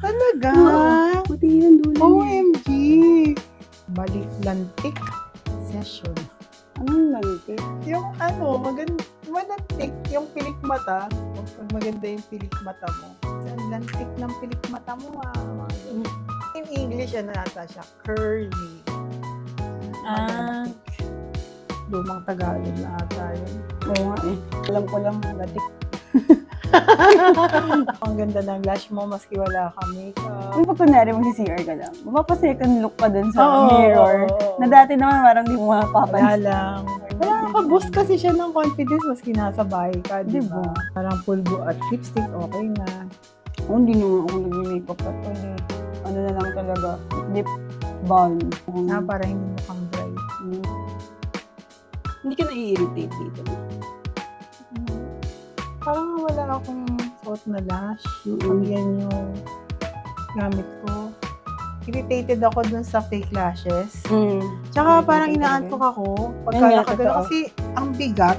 Talaga? Oo, puti yan dulo niya. OMG! Balik-lantik session. Anong lantik? Yung malantik, yung pilik mata. Pag maganda yung pilik mata mo. Ang lantik ng pilik mata mo, mga ganun. In English, ano nata siya? Curly. Malantik. Lumang Tagalog na ata yun. Oo nga eh. Alam ko lang, latik. Ang ganda ng lash mo, maski wala kang makeup. Kung pag kunwari mag-CR ka lang, mapapa-second look ka dun sa Oo, mirror. oo. Na dati naman parang di mo Wala mapapansin. lang. Nakaka-boost kasi siya ng confidence maski nasa bahay ka, di ba? Diba? Parang pulbo at lipstick, okay na. Hindi naman ako nag-makeup at all. Ano na lang talaga, lip balm. Para hindi mo kang dry. Hindi ka na-irritate dito. Parang wala akong suot na lash. Pag yan yung gamit ko. Irritated ako dun sa fake lashes. Tsaka parang inaantok ako. Pagka nakagano kasi ang bigat.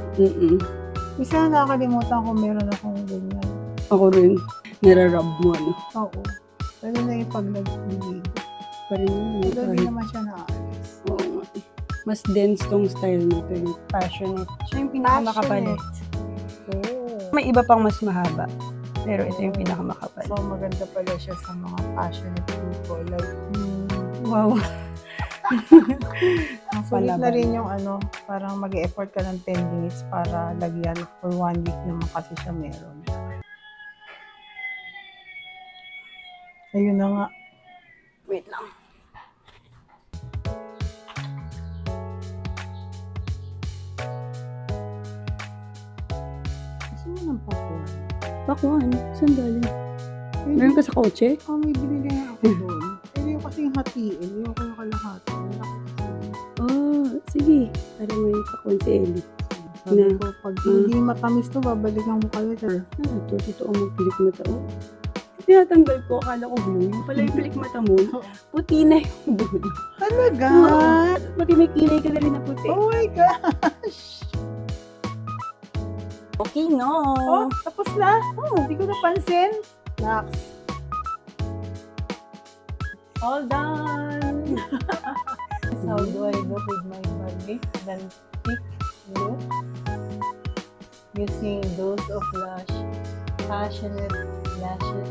Isa nakakalimutan ko meron akong ganyan. Ako rin. Nirarub mo, ano? Oo. Lalo na yung pag nag-ligo. Pa rin yun. Pero hindi naman siya nakaalis. Oo nga. Mas dense tong style mo to. Passionate. Siya yung pinakamakapal. Oo. May iba pang mas mahaba. Pero ito yung pinakamakapal. So, maganda pala siya sa mga passionate people. Like, Wow. ang sulit na rin yung parang mag-e-effort ka ng 10 minutes para lagyan for 1 week naman kasi siya meron. Ayun na nga. Wait lang. Gusto mo ng pakuan? Pakuan? Saan galing? Meron ka sa kotse? May binili nga ako doon. Pero yung kasing hatiin, yung ko yung kalahati. Sige. Para may pakuan si Ellie. Sabi ko, pag hindi matamis to, babalikan mo kayo, sir. Ito, totoo magpilik mata. Tinatanggal ko, akala ko blue. Yung pala yung pilik mata mo, puti na yung blue. Talaga? Pati may kilay ka na rin na puti. Oh my gosh! Okay, no. Oh, tapos na? Hindi ko napansin. Next. All done! How do I look with my body? Then thick look. Using dose of lash. Passionate lashes.